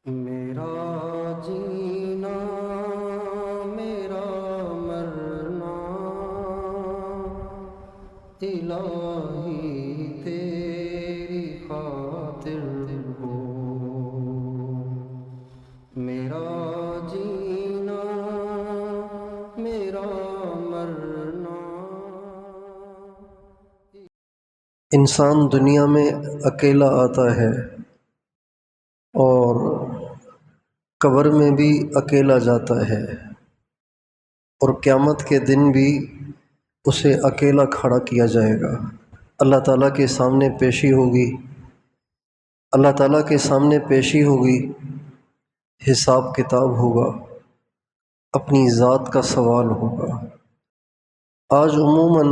میرا جینا میرا مرنا الہی تیری خاطر ہو۔ میرا جینا میرا مرنا۔ انسان دنیا میں اکیلا آتا ہے اور قبر میں بھی اکیلا جاتا ہے، اور قیامت کے دن بھی اسے اکیلا کھڑا کیا جائے گا۔ اللہ تعالیٰ کے سامنے پیشی ہوگی، اللہ تعالیٰ کے سامنے پیشی ہوگی، حساب کتاب ہوگا، اپنی ذات کا سوال ہوگا۔ آج عموماً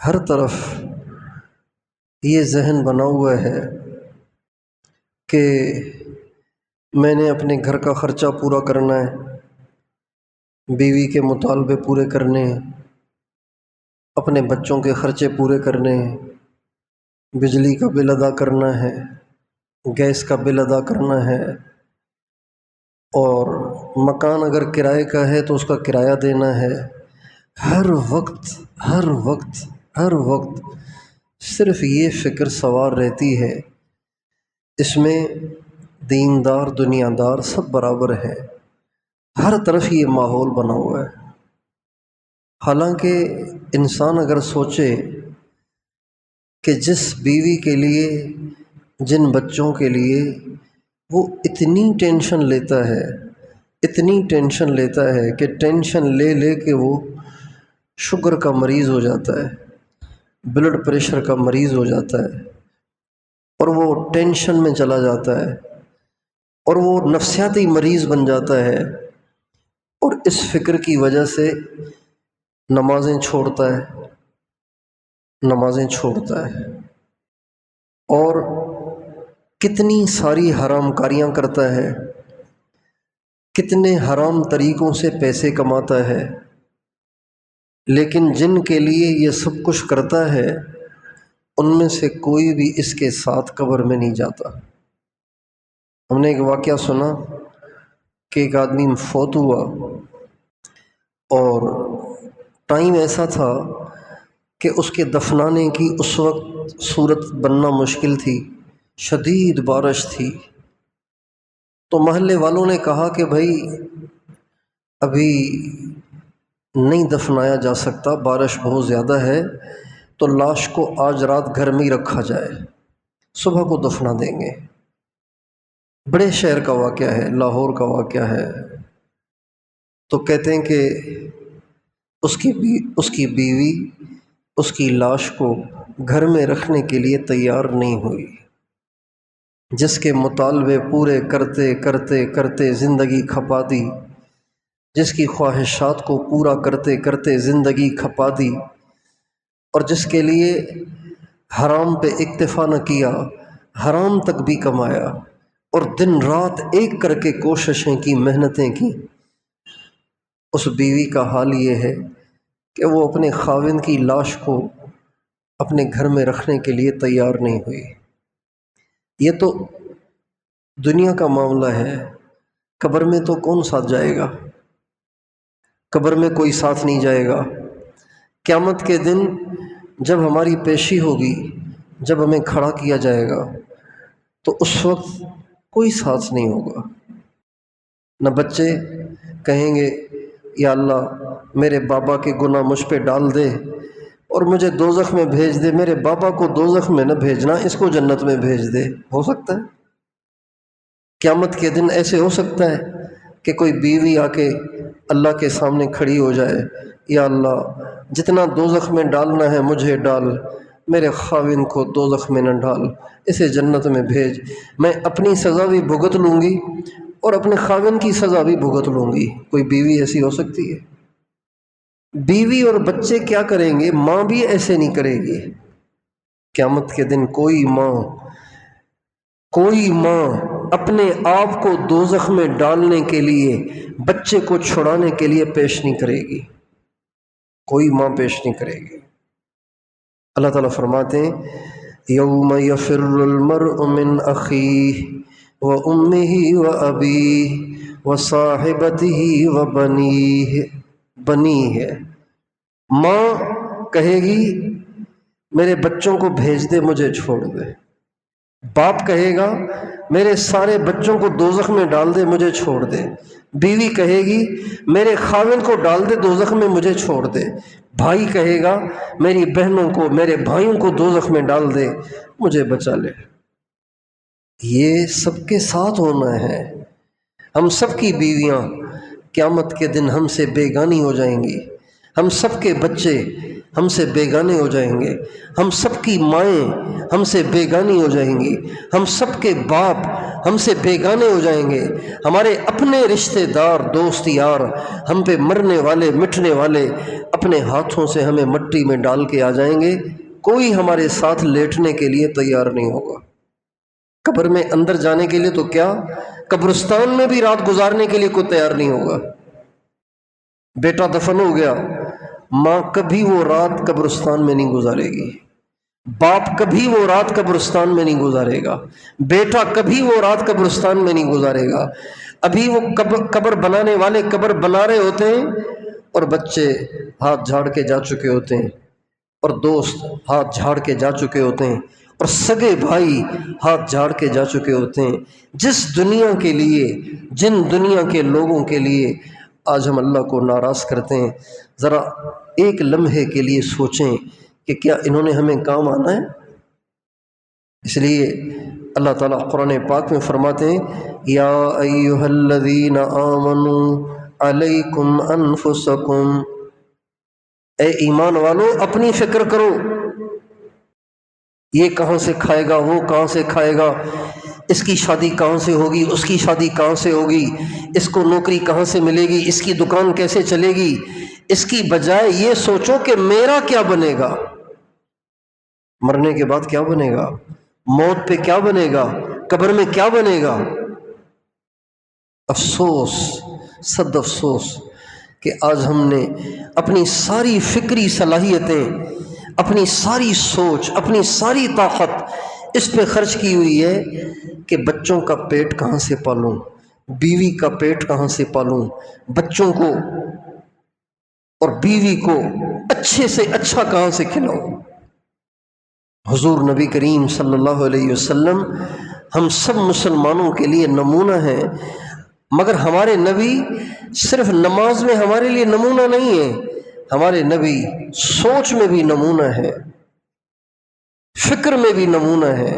ہر طرف یہ ذہن بنا ہوا ہے کہ میں نے اپنے گھر کا خرچہ پورا کرنا ہے، بیوی کے مطالبے پورے کرنے ہیں، اپنے بچوں کے خرچے پورے کرنے ہیں، بجلی کا بل ادا کرنا ہے، گیس کا بل ادا کرنا ہے، اور مکان اگر کرائے کا ہے تو اس کا کرایہ دینا ہے۔ ہر وقت ہر وقت ہر وقت صرف یہ فکر سوار رہتی ہے۔ اس میں دیندار دنیا دار سب برابر ہیں، ہر طرف یہ ماحول بنا ہوا ہے۔ حالانکہ انسان اگر سوچے کہ جس بیوی کے لیے، جن بچوں کے لیے وہ اتنی ٹینشن لیتا ہے، اتنی ٹینشن لیتا ہے کہ ٹینشن لے لے کے وہ شوگر کا مریض ہو جاتا ہے، بلڈ پریشر کا مریض ہو جاتا ہے، اور وہ ٹینشن میں چلا جاتا ہے، اور وہ نفسیاتی مریض بن جاتا ہے، اور اس فکر کی وجہ سے نمازیں چھوڑتا ہے، نمازیں چھوڑتا ہے، اور کتنی ساری حرام کاریاں کرتا ہے، کتنے حرام طریقوں سے پیسے کماتا ہے، لیکن جن کے لیے یہ سب کچھ کرتا ہے ان میں سے کوئی بھی اس کے ساتھ قبر میں نہیں جاتا۔ ہم نے ایک واقعہ سنا کہ ایک آدمی فوت ہوا، اور ٹائم ایسا تھا کہ اس کے دفنانے کی اس وقت صورت بننا مشکل تھی، شدید بارش تھی۔ تو محلے والوں نے کہا کہ بھائی ابھی نہیں دفنایا جا سکتا، بارش بہت زیادہ ہے، تو لاش کو آج رات گھر میں ہی رکھا جائے، صبح کو دفنا دیں گے۔ بڑے شہر کا واقعہ ہے، لاہور کا واقعہ ہے۔ تو کہتے ہیں کہ اس کی بیوی اس کی لاش کو گھر میں رکھنے کے لیے تیار نہیں ہوئی۔ جس کے مطالبے پورے کرتے کرتے کرتے زندگی کھپا دی، جس کی خواہشات کو پورا کرتے کرتے زندگی کھپا دی، اور جس کے لیے حرام پہ اکتفا نہ کیا، حرام تک بھی کمایا، اور دن رات ایک کر کے کوششیں کی، محنتیں کی، اس بیوی کا حال یہ ہے کہ وہ اپنے خاوند کی لاش کو اپنے گھر میں رکھنے کے لیے تیار نہیں ہوئی۔ یہ تو دنیا کا معاملہ ہے، قبر میں تو کون ساتھ جائے گا؟ قبر میں کوئی ساتھ نہیں جائے گا۔ قیامت کے دن جب ہماری پیشی ہوگی، جب ہمیں کھڑا کیا جائے گا، تو اس وقت کوئی ساتھ نہیں ہوگا۔ نہ بچے کہیں گے یا اللہ میرے بابا کے گناہ مجھ پہ ڈال دے اور مجھے دوزخ میں بھیج دے، میرے بابا کو دوزخ میں نہ بھیجنا، اس کو جنت میں بھیج دے۔ ہو سکتا ہے قیامت کے دن ایسے ہو سکتا ہے کہ کوئی بیوی آ کے اللہ کے سامنے کھڑی ہو جائے، یا اللہ جتنا دوزخ میں ڈالنا ہے مجھے ڈال، میرے خاوند کو دوزخ میں نہ ڈال، اسے جنت میں بھیج، میں اپنی سزا بھی بھگت لوں گی اور اپنے خاوند کی سزا بھی بھگت لوں گی۔ کوئی بیوی ایسی ہو سکتی ہے؟ بیوی اور بچے کیا کریں گے؟ ماں بھی ایسے نہیں کرے گی۔ قیامت کے دن کوئی ماں اپنے آپ کو دوزخ میں ڈالنے کے لیے، بچے کو چھڑانے کے لیے پیش نہیں کرے گی، کوئی ماں پیش نہیں کرے گی۔ اللہ تعالیٰ فرماتے ہیں یوم یفر المرء من اخیہ و امہ و ابیہ و صاحبتہ و بنیہ۔ ماں کہے گی میرے بچوں کو بھیج دے، مجھے چھوڑ دے۔ باپ کہے گا میرے سارے بچوں کو دوزخ میں ڈال دے، مجھے چھوڑ دے۔ بیوی کہے گی میرے خاوند کو ڈال دے دوزخ میں، مجھے چھوڑ دے۔ بھائی کہے گا میری بہنوں کو، میرے بھائیوں کو دوزخ میں ڈال دے، مجھے بچا لے۔ یہ سب کے ساتھ ہونا ہے۔ ہم سب کی بیویاں قیامت کے دن ہم سے بیگانی ہو جائیں گی، ہم سب کے بچے ہم سے بیگانے ہو جائیں گے، ہم سب کی مائیں ہم سے بیگانی ہو جائیں گی، ہم سب کے باپ ہم سے بیگانے ہو جائیں گے، ہمارے اپنے رشتہ دار دوست یار ہم پہ مرنے والے مٹنے والے اپنے ہاتھوں سے ہمیں مٹی میں ڈال کے آ جائیں گے۔ کوئی ہمارے ساتھ لیٹنے کے لیے تیار نہیں ہوگا۔ قبر میں اندر جانے کے لیے تو کیا، قبرستان میں بھی رات گزارنے کے لیے کوئی تیار نہیں ہوگا۔ بیٹا دفن ہو گیا، ماں کبھی وہ رات قبرستان میں نہیں گزارے گی، باپ کبھی وہ رات قبرستان میں نہیں گزارے گا، بیٹا کبھی وہ رات قبرستان میں نہیں گزارے گا۔ ابھی وہ قبر بنانے والے قبر بنا رہے ہوتے ہیں اور بچے ہاتھ جھاڑ کے جا چکے ہوتے ہیں، اور دوست ہاتھ جھاڑ کے جا چکے ہوتے ہیں، اور سگے بھائی ہاتھ جھاڑ کے جا چکے ہوتے ہیں۔ جس دنیا کے لیے، جن دنیا کے لوگوں کے لیے آج ہم اللہ کو ناراض کرتے ہیں، ذرا ایک لمحے کے لیے سوچیں کہ کیا انہوں نے ہمیں کام آنا ہے؟ اس لیے اللہ تعالیٰ قرآن پاک میں فرماتے ہیں یا ایھا الذین آمنوا علیکم انفسکم، اے ایمان والو اپنی فکر کرو، یہ کہاں سے کھائے گا، وہ کہاں سے کھائے گا، اس کی شادی کہاں سے ہوگی، اس کی شادی کہاں سے ہوگی، اس کو نوکری کہاں سے ملے گی، اس کی دکان کیسے چلے گی۔ اس کی بجائے یہ سوچو کہ میرا کیا بنے گا، مرنے کے بعد کیا بنے گا، موت پہ کیا بنے گا، قبر میں کیا بنے گا۔ افسوس، صد افسوس کہ آج ہم نے اپنی ساری فکری صلاحیتیں، اپنی ساری سوچ، اپنی ساری طاقت اس پہ خرچ کی ہوئی ہے کہ بچوں کا پیٹ کہاں سے پالوں، بیوی کا پیٹ کہاں سے پالوں، بچوں کو اور بیوی کو اچھے سے اچھا کہاں سے کھلاؤں۔ حضور نبی کریم صلی اللہ علیہ وسلم ہم سب مسلمانوں کے لیے نمونہ ہیں، مگر ہمارے نبی صرف نماز میں ہمارے لیے نمونہ نہیں ہے، ہمارے نبی سوچ میں بھی نمونہ ہے، فکر میں بھی نمونہ ہے،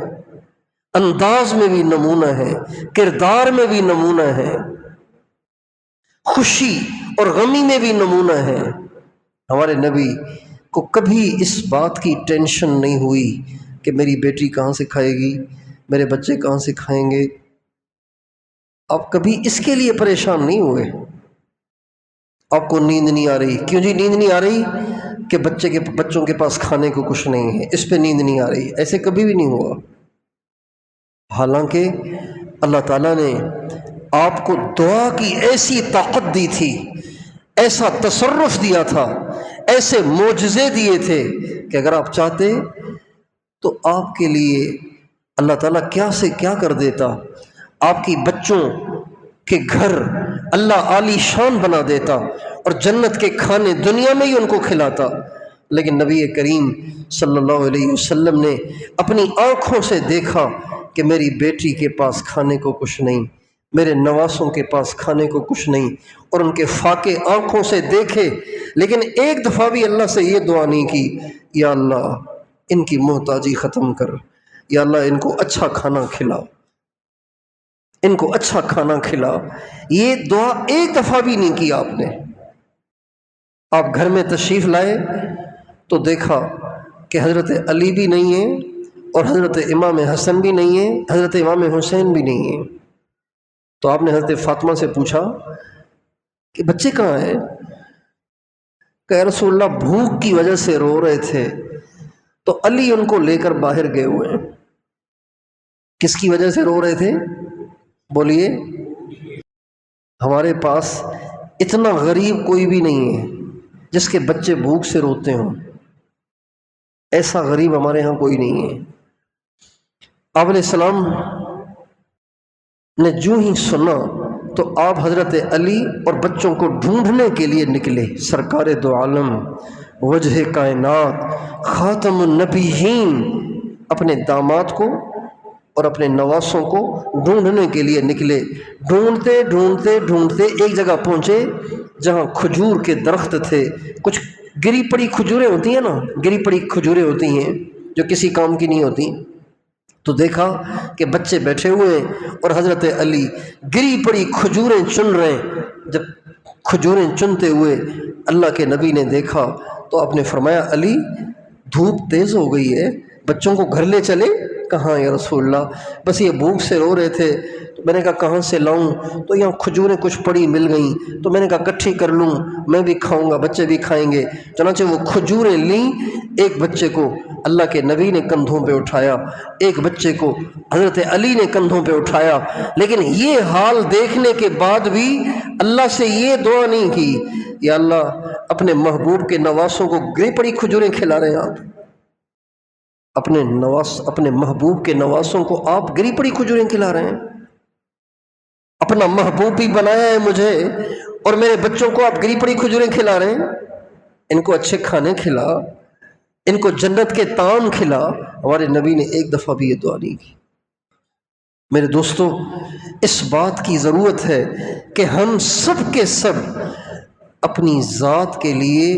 انداز میں بھی نمونہ ہے، کردار میں بھی نمونہ ہے، خوشی اور غمی میں بھی نمونہ ہے۔ ہمارے نبی کو کبھی اس بات کی ٹینشن نہیں ہوئی کہ میری بیٹی کہاں سے کھائے گی، میرے بچے کہاں سے کھائیں گے۔ آپ کبھی اس کے لیے پریشان نہیں ہوئے۔ آپ کو نیند نہیں آ رہی، کیوں جی نیند نہیں آ رہی؟ کہ بچوں کے پاس کھانے کو کچھ نہیں ہے، اس پہ نیند نہیں آ رہی، ایسے کبھی بھی نہیں ہوا۔ حالانکہ اللہ تعالیٰ نے آپ کو دعا کی ایسی طاقت دی تھی، ایسا تصرف دیا تھا، ایسے معجزے دیے تھے کہ اگر آپ چاہتے تو آپ کے لیے اللہ تعالیٰ کیا سے کیا کر دیتا۔ آپ کی بچوں کے گھر اللہ عالی شان بنا دیتا اور جنت کے کھانے دنیا میں ہی ان کو کھلاتا، لیکن نبی کریم صلی اللہ علیہ وسلم نے اپنی آنکھوں سے دیکھا کہ میری بیٹی کے پاس کھانے کو کچھ نہیں، میرے نواسوں کے پاس کھانے کو کچھ نہیں، اور ان کے فاقے آنکھوں سے دیکھے، لیکن ایک دفعہ بھی اللہ سے یہ دعا نہیں کی یا اللہ ان کی محتاجی ختم کر، یا اللہ ان کو اچھا کھانا کھلا، ان کو اچھا کھانا کھلا۔ یہ دعا ایک دفعہ بھی نہیں کی آپ نے۔ آپ گھر میں تشریف لائے تو دیکھا کہ حضرت علی بھی نہیں ہے اور حضرت امام حسن بھی نہیں ہے، حضرت امام حسین بھی نہیں ہے۔ تو آپ نے حضرت فاطمہ سے پوچھا کہ بچے کہاں ہیں؟ کہ یا رسول اللہ بھوک کی وجہ سے رو رہے تھے تو علی ان کو لے کر باہر گئے ہوئے ہیں۔ کس کی وجہ سے رو رہے تھے؟ بولیے۔ ہمارے پاس اتنا غریب کوئی بھی نہیں ہے جس کے بچے بھوک سے روتے ہوں، ایسا غریب ہمارے ہاں کوئی نہیں ہے۔ آپ علیہ السلام نے جو ہی سنا تو آپ حضرت علی اور بچوں کو ڈھونڈنے کے لیے نکلے۔ سرکار دو عالم، وجہ کائنات، خاتم النبیین اپنے داماد کو اور اپنے نواسوں کو ڈھونڈنے کے لیے نکلے۔ ڈھونڈتے ڈھونڈتے ڈھونڈتے ایک جگہ پہنچے جہاں کھجور کے درخت تھے۔ کچھ گری پڑی کھجوریں ہوتی ہیں نا، گری پڑی کھجوریں ہوتی ہیں جو کسی کام کی نہیں ہوتی۔ تو دیکھا کہ بچے بیٹھے ہوئے اور حضرت علی گری پڑی کھجوریں چن رہے ہیں۔ جب کھجوریں چنتے ہوئے اللہ کے نبی نے دیکھا تو آپ نے فرمایا علی دھوپ تیز ہو گئی ہے، بچوں کو گھر لے چلے؟ کہاں یا رسول اللہ، بس یہ بھوک سے رو رہے تھے، تو میں نے کہا کہاں سے لاؤں؟ تو یہاں کھجوریں کچھ پڑی مل گئیں، تو میں نے کہا اکٹھی کر لوں، میں بھی کھاؤں گا، بچے بھی کھائیں گے۔ چنانچہ وہ کھجوریں لیں، ایک بچے کو اللہ کے نبی نے کندھوں پہ اٹھایا، ایک بچے کو حضرت علی نے کندھوں پہ اٹھایا۔ لیکن یہ حال دیکھنے کے بعد بھی اللہ سے یہ دعا نہیں کی یا اللہ اپنے محبوب کے نواسوں کو گری پڑی کھجوریں کھلا رہے ہیں آپ، اپنے محبوب کے نواسوں کو آپ گری پڑی کھجوریں کھلا رہے ہیں۔ اپنا محبوب بھی بنایا ہے مجھے اور میرے بچوں کو آپ گری پڑی کھجوریں کھلا رہے ہیں۔ ان کو اچھے کھانے کھلا، ان کو جنت کے طعام کھلا۔ ہمارے نبی نے ایک دفعہ بھی یہ دعا نہیں کی۔ میرے دوستو، اس بات کی ضرورت ہے کہ ہم سب کے سب اپنی ذات کے لیے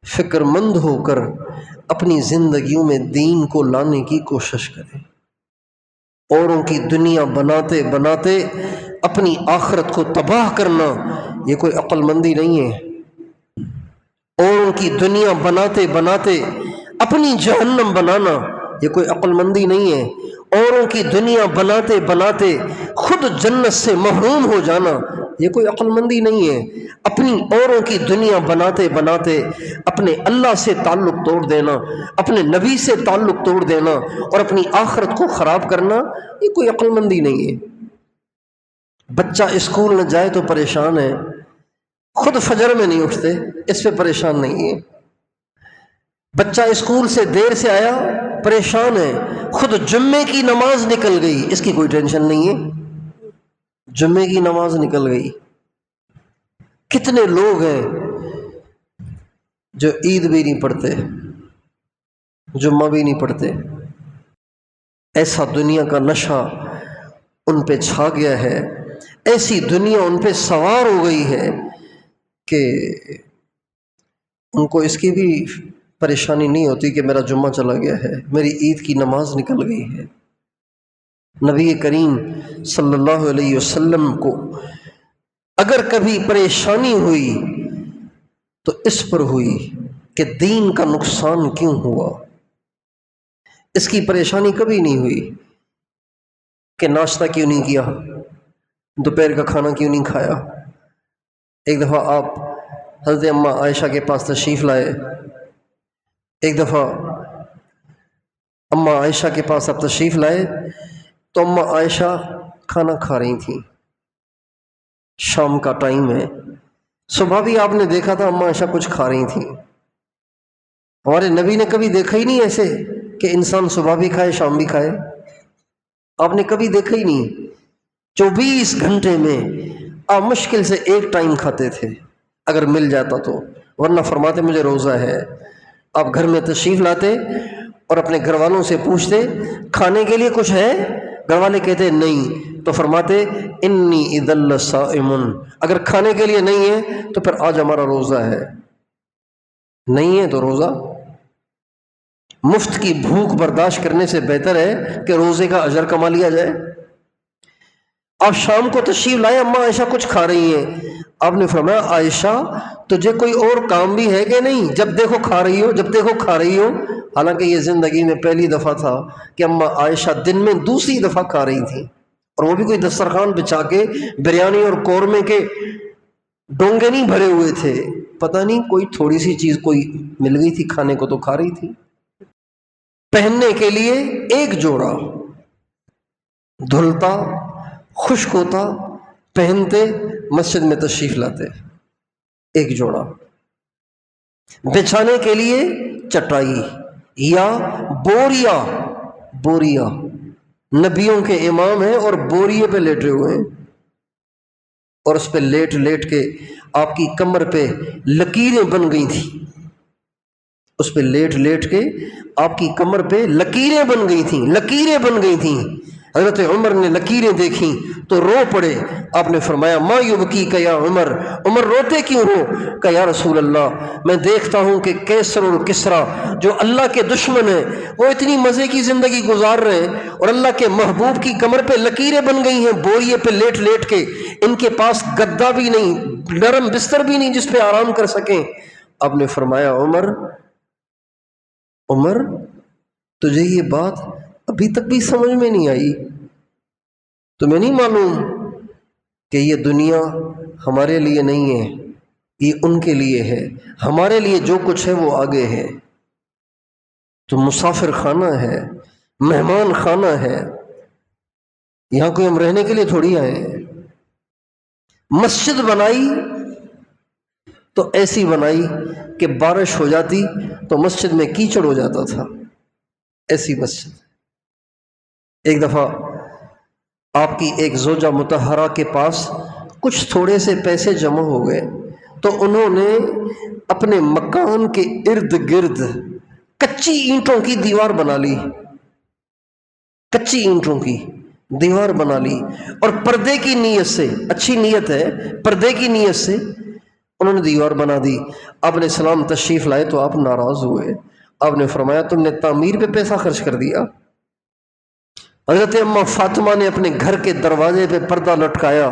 فکر مند ہو کر اپنی زندگیوں میں دین کو لانے کی کوشش کریں۔ اوروں کی دنیا بناتے بناتے اپنی آخرت کو تباہ کرنا یہ کوئی عقل مندی نہیں ہے۔ اوروں کی دنیا بناتے بناتے اپنی جہنم بنانا یہ کوئی عقل مندی نہیں ہے۔ اوروں کی دنیا بناتے بناتے خود جنت سے محروم ہو جانا یہ کوئی عقل مندی نہیں ہے۔ اپنی اوروں کی دنیا بناتے بناتے اپنے اللہ سے تعلق توڑ دینا، اپنے نبی سے تعلق توڑ دینا اور اپنی آخرت کو خراب کرنا یہ کوئی عقل مندی نہیں ہے۔ بچہ اسکول نہ جائے تو پریشان ہے، خود فجر میں نہیں اٹھتے، اس پہ پریشان نہیں ہے۔ بچہ اسکول سے دیر سے آیا، پریشان ہے، خود جمعے کی نماز نکل گئی، اس کی کوئی ٹینشن نہیں ہے، جمعے کی نماز نکل گئی۔ کتنے لوگ ہیں جو عید بھی نہیں پڑھتے، جمعہ بھی نہیں پڑھتے، ایسا دنیا کا نشہ ان پہ چھا گیا ہے، ایسی دنیا ان پہ سوار ہو گئی ہے کہ ان کو اس کی بھی پریشانی نہیں ہوتی کہ میرا جمعہ چلا گیا ہے، میری عید کی نماز نکل گئی ہے۔ نبی کریم صلی اللہ علیہ وسلم کو اگر کبھی پریشانی ہوئی تو اس پر ہوئی کہ دین کا نقصان کیوں ہوا۔ اس کی پریشانی کبھی نہیں ہوئی کہ ناشتہ کیوں نہیں کیا، دوپہر کا کھانا کیوں نہیں کھایا۔ ایک دفعہ آپ حضرت اماں عائشہ کے پاس تشریف لائے، ایک دفعہ اماں عائشہ کے پاس آپ تشریف لائے تو اماں عائشہ کھانا کھا رہی تھیں، شام کا ٹائم ہے، صبح بھی آپ نے دیکھا تھا اماں عائشہ کچھ کھا رہی تھیں۔ ہمارے نبی نے کبھی دیکھا ہی نہیں ایسے کہ انسان صبح بھی کھائے شام بھی کھائے، آپ نے کبھی دیکھا ہی نہیں۔ 24 گھنٹے میں آپ مشکل سے ایک ٹائم کھاتے تھے اگر مل جاتا تو، ورنہ فرماتے مجھے روزہ ہے۔ آپ گھر میں تشریف لاتے اور اپنے گھر والوں سے پوچھتے کھانے کے لیے کچھ ہے، گھر والے کہتے نہیں، تو فرماتے انی اذا لصائم، اگر کھانے کے لیے نہیں ہے تو پھر آج ہمارا روزہ ہے، نہیں ہے تو روزہ۔ مفت کی بھوک برداشت کرنے سے بہتر ہے کہ روزے کا اجر کما لیا جائے۔ آپ شام کو تشریف لائے، اماں عائشہ کچھ کھا رہی ہیں، آپ نے فرمایا عائشہ تجھے کوئی اور کام بھی ہے کہ نہیں، جب دیکھو کھا رہی ہو، جب دیکھو کھا رہی ہو۔ حالانکہ یہ زندگی میں پہلی دفعہ تھا کہ اماں عائشہ دن میں دوسری دفعہ کھا رہی تھیں، اور وہ بھی کوئی دسترخوان بچھا کے بریانی اور قورمے کے ڈونگے نہیں بھرے ہوئے تھے، پتہ نہیں کوئی تھوڑی سی چیز کوئی مل گئی تھی کھانے کو تو کھا رہی تھی۔ پہننے کے لیے ایک جوڑا، دھلتا خشک ہوتا، پہنتے مسجد میں تشریف لاتے، ایک جوڑا۔ بچھانے کے لیے چٹائی یا بوریا، نبیوں کے امام ہیں اور بوریے پہ لیٹے ہوئے ہیں، اور اس پہ لیٹ لیٹ کے آپ کی کمر پہ لکیریں بن گئی تھیں، اس پہ لیٹ لیٹ کے آپ کی کمر پہ لکیریں بن گئی تھیں، لکیریں بن گئی تھیں۔ حضرت عمر نے لکیریں دیکھیں تو رو پڑے۔ آپ نے فرمایا ما یبکیک یا عمر، عمر روتے کیوں ہو؟ کہ یا رسول اللہ میں دیکھتا ہوں کہ کیسر اور کسریٰ جو اللہ کے دشمن ہیں وہ اتنی مزے کی زندگی گزار رہے ہیں، اور اللہ کے محبوب کی کمر پہ لکیریں بن گئی ہیں بوریے پہ لیٹ لیٹ کے، ان کے پاس گدا بھی نہیں، نرم بستر بھی نہیں جس پہ آرام کر سکیں۔ آپ نے فرمایا عمر، عمر تجھے یہ بات ابھی تک بھی سمجھ میں نہیں آئی؟ تمہیں نہیں معلوم کہ یہ دنیا ہمارے لیے نہیں ہے، یہ ان کے لیے ہے، ہمارے لیے جو کچھ ہے وہ آگے ہے۔ تو مسافر خانہ ہے، مہمان خانہ ہے، یہاں کوئی ہم رہنے کے لیے تھوڑی آئے ہیں۔ مسجد بنائی تو ایسی بنائی کہ بارش ہو جاتی تو مسجد میں کیچڑ ہو جاتا تھا، ایسی مسجد۔ ایک دفعہ آپ کی ایک زوجہ مطہرہ کے پاس کچھ تھوڑے سے پیسے جمع ہو گئے، تو انہوں نے اپنے مکان کے ارد گرد کچی اینٹوں کی دیوار بنا لی، کچی اینٹوں کی دیوار بنا لی، اور پردے کی نیت سے، اچھی نیت ہے، پردے کی نیت سے انہوں نے دیوار بنا دی۔ آپ نے سلام تشریف لائے تو آپ ناراض ہوئے، آپ نے فرمایا تم نے تعمیر پہ پیسہ خرچ کر دیا۔ حضرت اماں فاطمہ نے اپنے گھر کے دروازے پہ پردہ لٹکایا،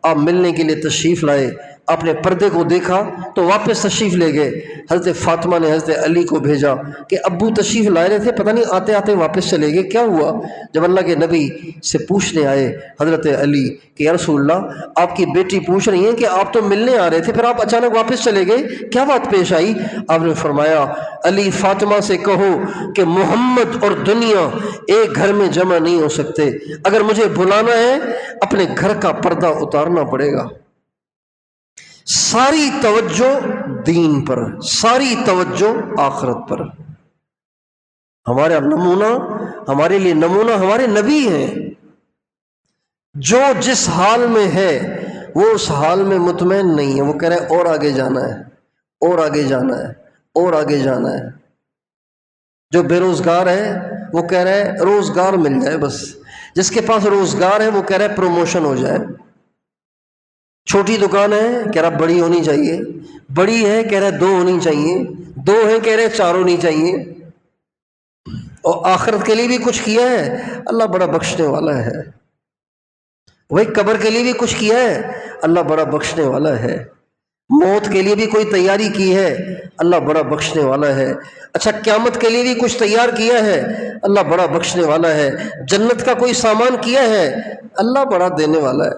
آپ ملنے کے لیے تشریف لائے، آپ نے پردے کو دیکھا تو واپس تشریف لے گئے۔ حضرت فاطمہ نے حضرت علی کو بھیجا کہ ابو تشریف لائے رہے تھے، پتہ نہیں آتے آتے واپس چلے گئے، کیا ہوا؟ جب اللہ کے نبی سے پوچھنے آئے حضرت علی کہ یا رسول اللہ آپ کی بیٹی پوچھ رہی ہیں کہ آپ تو ملنے آ رہے تھے پھر آپ اچانک واپس چلے گئے، کیا بات پیش آئی؟ آپ نے فرمایا علی فاطمہ سے کہو کہ محمد اور دنیا ایک گھر میں جمع نہیں ہو سکتے، اگر مجھے بلانا ہے اپنے گھر کا پردہ اتارنا پڑے گا۔ ساری توجہ دین پر، ساری توجہ آخرت پر۔ ہمارا نمونہ، ہمارے لیے نمونہ ہمارے نبی ہیں، جو جس حال میں ہے وہ اس حال میں مطمئن نہیں ہے، وہ کہہ رہے اور آگے جانا ہے، اور آگے جانا ہے، اور آگے جانا ہے۔ جو بے روزگار ہے وہ کہہ رہے روزگار مل جائے بس، جس کے پاس روزگار ہے وہ کہہ رہے پروموشن ہو جائے۔ چھوٹی دکان ہے کہہ رہا بڑی ہونی چاہیے، بڑی ہے کہہ رہے 2 ہونی چاہیے، 2 ہے کہہ رہے 4 ہونی چاہیے۔ اور آخرت کے لیے بھی کچھ کیا ہے، اللہ بڑا بخشنے والا ہے۔ وہی قبر کے لیے بھی کچھ کیا ہے، اللہ بڑا بخشنے والا ہے۔ موت کے لیے بھی کوئی تیاری کی ہے، اللہ بڑا بخشنے والا ہے۔ اچھا قیامت کے لیے بھی کچھ تیار کیا ہے، اللہ بڑا بخشنے والا ہے۔ جنت کا کوئی سامان کیا ہے، اللہ بڑا دینے والا ہے۔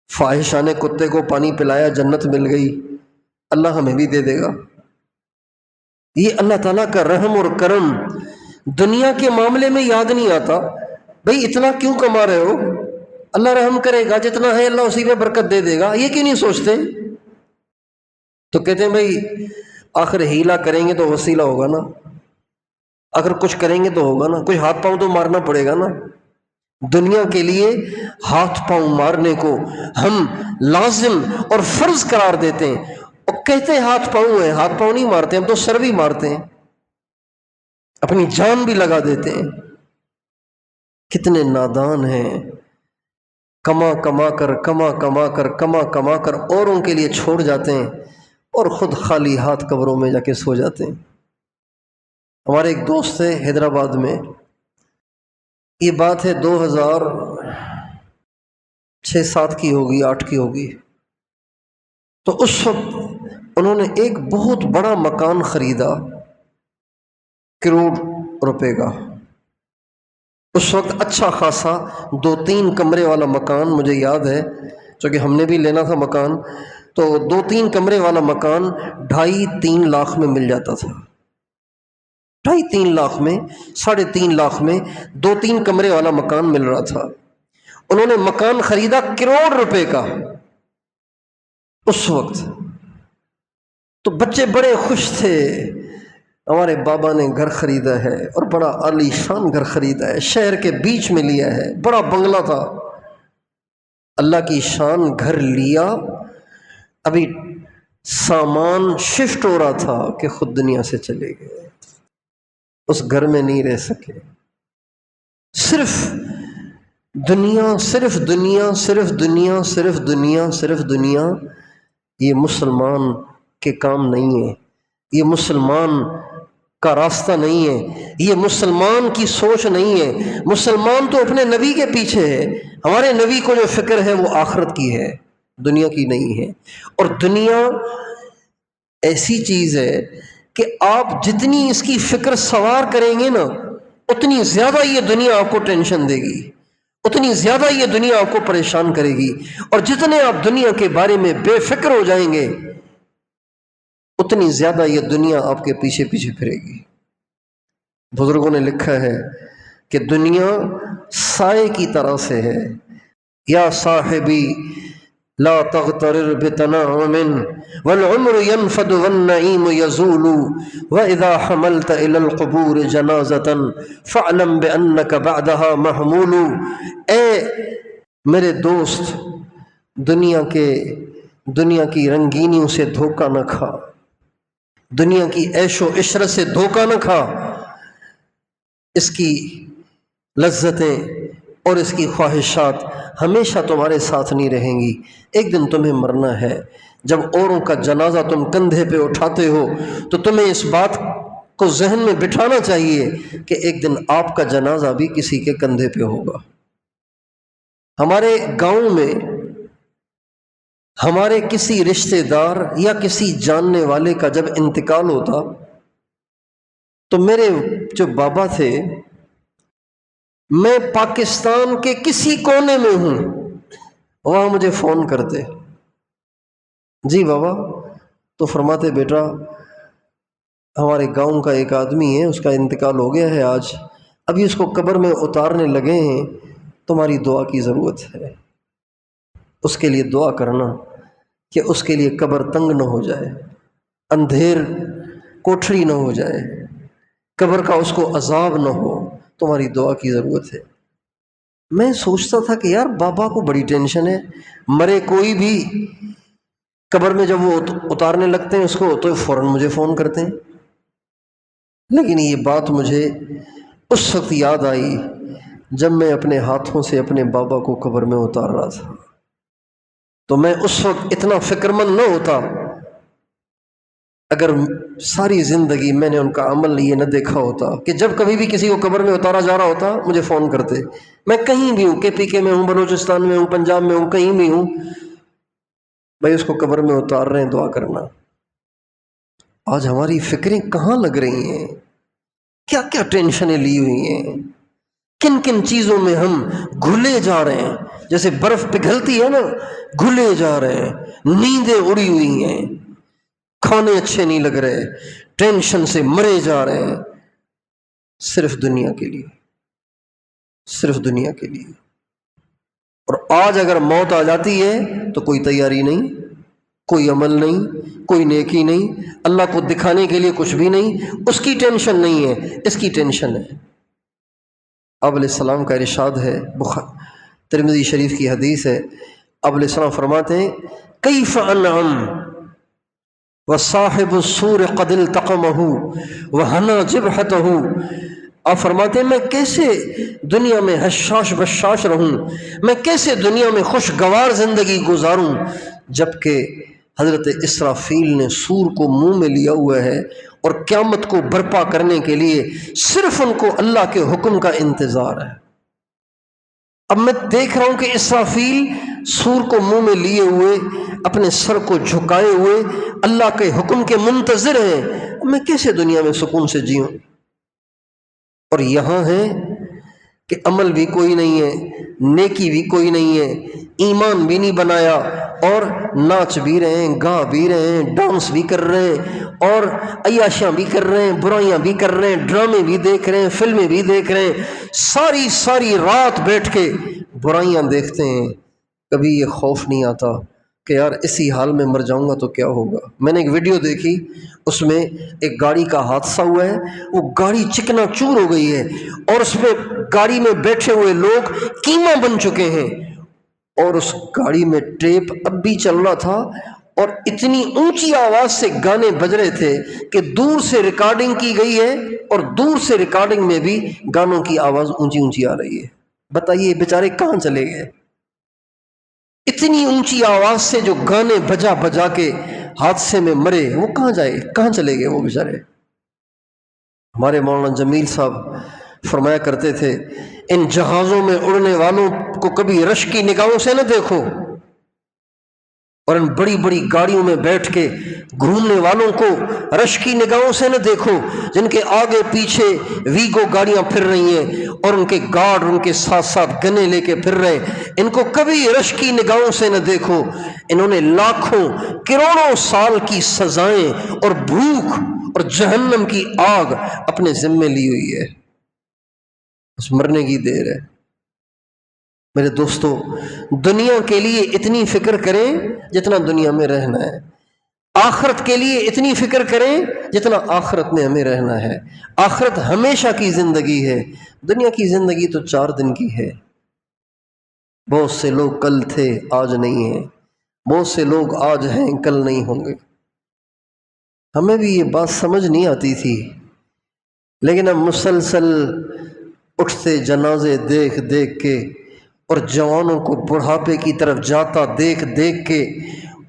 فاحشہ نے کتے کو پانی پلایا، جنت مل گئی، اللہ ہمیں بھی دے دے گا۔ یہ اللہ تعالیٰ کا رحم اور کرم دنیا کے معاملے میں یاد نہیں آتا۔ بھئی اتنا کیوں کما رہے ہو، اللہ رحم کرے گا، جتنا ہے اللہ اسی پہ برکت دے دے گا، یہ کیوں نہیں سوچتے؟ تو کہتے ہیں بھئی آخر ہیلا کریں گے تو وسیلہ ہوگا نا، اگر کچھ کریں گے تو ہوگا نا، کچھ ہاتھ پاؤں تو مارنا پڑے گا نا۔ دنیا کے لیے ہاتھ پاؤں مارنے کو ہم لازم اور فرض قرار دیتے ہیں، اور کہتے ہیں ہاتھ پاؤں ہیں، ہاتھ پاؤں نہیں مارتے، ہم تو سر بھی مارتے ہیں، اپنی جان بھی لگا دیتے ہیں۔ کتنے نادان ہیں، کما کما کر کما کما کر کما کما کر اوروں کے لیے چھوڑ جاتے ہیں اور خود خالی ہاتھ قبروں میں جا کے سو جاتے ہیں۔ ہمارے ایک دوست ہے حیدرآباد میں، یہ بات ہے 2006-7 کی ہوگی، 8 کی ہوگی، تو اس وقت انہوں نے ایک بہت بڑا مکان خریدا، کروڑ روپے کا۔ اس وقت اچھا خاصا 2-3 کمرے والا مکان، مجھے یاد ہے چونکہ ہم نے بھی لینا تھا مکان، تو 2-3 کمرے والا مکان 2.5-3 لاکھ میں مل جاتا تھا، 2.5-3 لاکھ میں، 3.5 لاکھ میں 2-3 کمرے والا مکان مل رہا تھا۔ انہوں نے مکان خریدا کروڑ روپے کا اس وقت، تو بچے بڑے خوش تھے، ہمارے بابا نے گھر خریدا ہے اور بڑا عالی شان گھر خریدا ہے، شہر کے بیچ میں لیا ہے، بڑا بنگلہ تھا، اللہ کی شان گھر لیا، ابھی سامان شفٹ ہو رہا تھا کہ خود دنیا سے چلے گئے، اس گھر میں نہیں رہ سکے۔ صرف دنیا، صرف دنیا، صرف دنیا، صرف دنیا، صرف دنیا، یہ مسلمان کے کام نہیں ہے، یہ مسلمان کا راستہ نہیں ہے، یہ مسلمان کی سوچ نہیں ہے۔ مسلمان تو اپنے نبی کے پیچھے ہے، ہمارے نبی کو جو فکر ہے وہ آخرت کی ہے، دنیا کی نہیں ہے۔ اور دنیا ایسی چیز ہے کہ آپ جتنی اس کی فکر سوار کریں گے نا، اتنی زیادہ یہ دنیا آپ کو ٹینشن دے گی، اتنی زیادہ یہ دنیا آپ کو پریشان کرے گی، اور جتنے آپ دنیا کے بارے میں بے فکر ہو جائیں گے اتنی زیادہ یہ دنیا آپ کے پیچھے پیچھے پھرے گی۔ بزرگوں نے لکھا ہے کہ دنیا سائے کی طرح سے ہے، یا صاحبی لا تغترر بتنعم والعمر ينفد والنعيم يزول واذا حملت الى القبور جنازة فاعلم بانك بعدها محمول۔ اے میرے دوست، دنیا کی رنگینیوں سے دھوکہ نہ کھا، دنیا کی عیش و عشرت سے دھوکہ نہ کھا، اس کی لذتیں اور اس کی خواہشات ہمیشہ تمہارے ساتھ نہیں رہیں گی، ایک دن تمہیں مرنا ہے۔ جب اوروں کا جنازہ تم کندھے پہ اٹھاتے ہو تو تمہیں اس بات کو ذہن میں بٹھانا چاہیے کہ ایک دن آپ کا جنازہ بھی کسی کے کندھے پہ ہوگا۔ ہمارے گاؤں میں ہمارے کسی رشتہ دار یا کسی جاننے والے کا جب انتقال ہوتا تو میرے جو بابا تھے، میں پاکستان کے کسی کونے میں ہوں، وہاں مجھے فون کرتے، جی بابا، تو فرماتے بیٹا ہمارے گاؤں کا ایک آدمی ہے، اس کا انتقال ہو گیا ہے آج، ابھی اس کو قبر میں اتارنے لگے ہیں، تمہاری دعا کی ضرورت ہے، اس کے لیے دعا کرنا کہ اس کے لیے قبر تنگ نہ ہو جائے، اندھیر کوٹھری نہ ہو جائے، قبر کا اس کو عذاب نہ ہو، تمہاری دعا کی ضرورت ہے۔ میں سوچتا تھا کہ یار بابا کو بڑی ٹینشن ہے، مرے کوئی بھی قبر میں جب وہ اتارنے لگتے ہیں اس کو تو فوراً مجھے فون کرتے ہیں، لیکن یہ بات مجھے اس وقت یاد آئی جب میں اپنے ہاتھوں سے اپنے بابا کو قبر میں اتار رہا تھا، تو میں اس وقت اتنا فکر مند نہ ہوتا اگر ساری زندگی میں نے ان کا عمل یہ نہ دیکھا ہوتا کہ جب کبھی بھی کسی کو قبر میں اتارا جا رہا ہوتا مجھے فون کرتے، میں کہیں بھی ہوں، KPK میں ہوں، بلوچستان میں ہوں، پنجاب میں ہوں، کہیں بھی ہوں، بھائی اس کو قبر میں اتار رہے ہیں، دعا کرنا۔ آج ہماری فکریں کہاں لگ رہی ہیں، کیا کیا ٹینشنیں لی ہوئی ہیں، کن کن چیزوں میں ہم گھلے جا رہے ہیں، جیسے برف پگھلتی ہے نا، گھلے جا رہے ہیں، نیندیں اڑی ہوئی ہیں، کھانے اچھے نہیں لگ رہے، ٹینشن سے مرے جا رہے ہیں، صرف دنیا کے لیے، صرف دنیا کے لیے۔ اور آج اگر موت آ جاتی ہے تو کوئی تیاری نہیں، کوئی عمل نہیں، کوئی نیکی نہیں، اللہ کو دکھانے کے لیے کچھ بھی نہیں، اس کی ٹینشن نہیں ہے، اس کی ٹینشن ہے۔ آپ علیہ السلام کا ارشاد ہے، ترمذی شریف کی حدیث ہے، آپ علیہ السلام فرماتے ہیں کیف انعم وصاحب السور قد التقمہ وہنا جبہتہ، آپ فرماتے ہیں میں کیسے دنیا میں حشاش بشاش رہوں، میں کیسے دنیا میں خوشگوار زندگی گزاروں، جبکہ حضرت اسرافیل نے سور کو منہ میں لیا ہوا ہے اور قیامت کو برپا کرنے کے لیے صرف ان کو اللہ کے حکم کا انتظار ہے۔ اب میں دیکھ رہا ہوں کہ اسرافیل سور کو منہ میں لیے ہوئے، اپنے سر کو جھکائے ہوئے اللہ کے حکم کے منتظر ہیں، اب میں کیسے دنیا میں سکون سے جیوں؟ اور یہاں ہے کہ عمل بھی کوئی نہیں ہے، نیکی بھی کوئی نہیں ہے، ایمان بھی نہیں بنایا، اور ناچ بھی رہے ہیں، گا بھی رہے ہیں، ڈانس بھی کر رہے ہیں، اور عیاشیاں بھی کر رہے ہیں، برائیاں بھی کر رہے ہیں، ڈرامے بھی دیکھ رہے ہیں، فلمیں بھی دیکھ رہے ہیں، ساری رات بیٹھ کے برائیاں دیکھتے ہیں، کبھی یہ خوف نہیں آتا کہ یار اسی حال میں مر جاؤں گا تو کیا ہوگا۔ میں نے ایک ویڈیو دیکھی، اس میں ایک گاڑی کا حادثہ ہوا ہے، وہ گاڑی چکنا چور ہو گئی ہے اور اس میں گاڑی میں بیٹھے ہوئے لوگ کیما بن چکے ہیں، اور اس گاڑی میں ٹیپ اب بھی چل رہا تھا اور اتنی اونچی آواز سے گانے بج رہے تھے کہ دور سے ریکارڈنگ کی گئی ہے اور دور سے ریکارڈنگ میں بھی گانوں کی آواز اونچی اونچی آ رہی ہے۔ بتائیے بیچارے کہاں چلے گئے؟ اتنی اونچی آواز سے جو گانے بجا بجا کے حادثے میں مرے، وہ کہاں جائے، کہاں چلے گئے وہ بیچارے؟ ہمارے مولانا جمیل صاحب فرمایا کرتے تھے، ان جہازوں میں اڑنے والوں کو کبھی رش کی نگاہوں سے نہ دیکھو، اور ان بڑی بڑی گاڑیوں میں بیٹھ کے گھومنے والوں کو رش کی نگاہوں سے نہ دیکھو، جن کے آگے پیچھے ویگو گاڑیاں پھر رہی ہیں اور ان کے گارڈ ان کے ساتھ ساتھ گنے لے کے پھر رہے ہیں، ان کو کبھی رش کی نگاہوں سے نہ دیکھو، انہوں نے لاکھوں کروڑوں سال کی سزائیں اور بھوک اور جہنم کی آگ اپنے ذمے لی ہوئی ہے، بس مرنے کی دیر ہے۔ میرے دوستو، دنیا کے لیے اتنی فکر کریں جتنا دنیا میں رہنا ہے، آخرت کے لیے اتنی فکر کریں جتنا آخرت میں ہمیں رہنا ہے۔ آخرت ہمیشہ کی زندگی ہے، دنیا کی زندگی تو 4 دن کی ہے۔ بہت سے لوگ کل تھے آج نہیں ہیں، بہت سے لوگ آج ہیں کل نہیں ہوں گے۔ ہمیں بھی یہ بات سمجھ نہیں آتی تھی، لیکن اب مسلسل اٹھتے جنازے دیکھ دیکھ کے اور جوانوں کو بڑھاپے کی طرف جاتا دیکھ دیکھ کے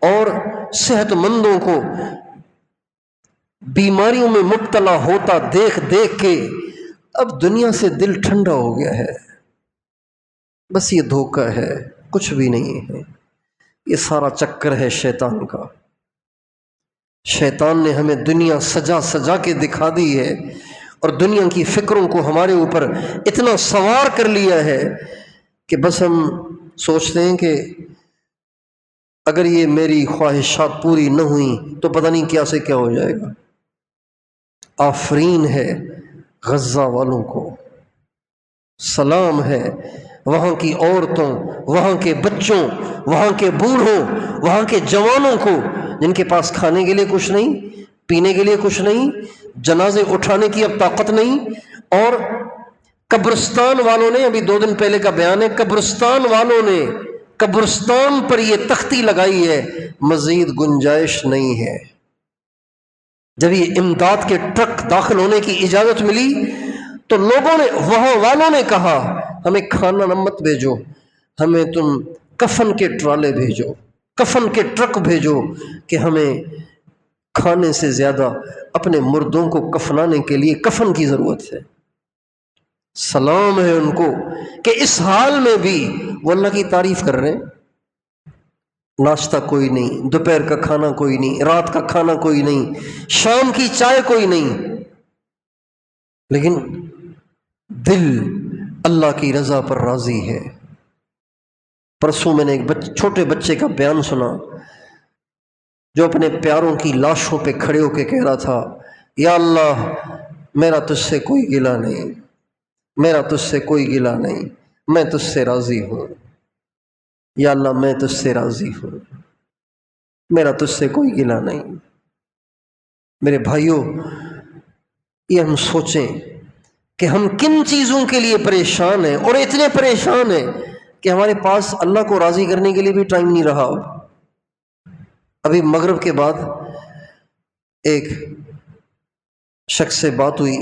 اور صحت مندوں کو بیماریوں میں مبتلا ہوتا دیکھ دیکھ کے اب دنیا سے دل ٹھنڈا ہو گیا ہے۔ بس یہ دھوکہ ہے، کچھ بھی نہیں ہے، یہ سارا چکر ہے شیطان کا۔ شیطان نے ہمیں دنیا سجا سجا کے دکھا دی ہے اور دنیا کی فکروں کو ہمارے اوپر اتنا سوار کر لیا ہے کہ بس ہم سوچتے ہیں کہ اگر یہ میری خواہشات پوری نہ ہوئیں تو پتہ نہیں کیا سے کیا ہو جائے گا۔ آفرین ہے غزہ والوں کو، سلام ہے وہاں کی عورتوں، وہاں کے بچوں، وہاں کے بوڑھوں، وہاں کے جوانوں کو جن کے پاس کھانے کے لیے کچھ نہیں، پینے کے لیے کچھ نہیں، جنازے اٹھانے کی اب طاقت نہیں، اور قبرستان والوں نے، ابھی 2 دن پہلے کا بیان ہے، قبرستان والوں نے قبرستان پر یہ تختی لگائی ہے، مزید گنجائش نہیں ہے۔ جب یہ امداد کے ٹرک داخل ہونے کی اجازت ملی تو لوگوں نے، وہاں والوں نے کہا ہمیں کھانا نہ مت بھیجو، ہمیں تم کفن کے ٹرالے بھیجو، کفن کے ٹرک بھیجو، کہ ہمیں کھانے سے زیادہ اپنے مردوں کو کفنانے کے لیے کفن کی ضرورت ہے۔ سلام ہے ان کو کہ اس حال میں بھی وہ اللہ کی تعریف کر رہے ہیں۔ ناشتہ کوئی نہیں، دوپہر کا کھانا کوئی نہیں، رات کا کھانا کوئی نہیں، شام کی چائے کوئی نہیں، لیکن دل اللہ کی رضا پر راضی ہے۔ پرسوں میں نے ایک چھوٹے بچے کا بیان سنا جو اپنے پیاروں کی لاشوں پہ کھڑے ہو کے کہہ رہا تھا، یا اللہ میرا تجھ سے کوئی گلہ نہیں، میرا تجھ سے کوئی گلہ نہیں، میں تجھ سے راضی ہوں، یا اللہ میں تجھ سے راضی ہوں، میرا تجھ سے کوئی گلہ نہیں۔ میرے بھائیوں، یہ ہم سوچیں کہ ہم کن چیزوں کے لیے پریشان ہیں، اور اتنے پریشان ہیں کہ ہمارے پاس اللہ کو راضی کرنے کے لیے بھی ٹائم نہیں رہا۔ ابھی مغرب کے بعد ایک شخص سے بات ہوئی،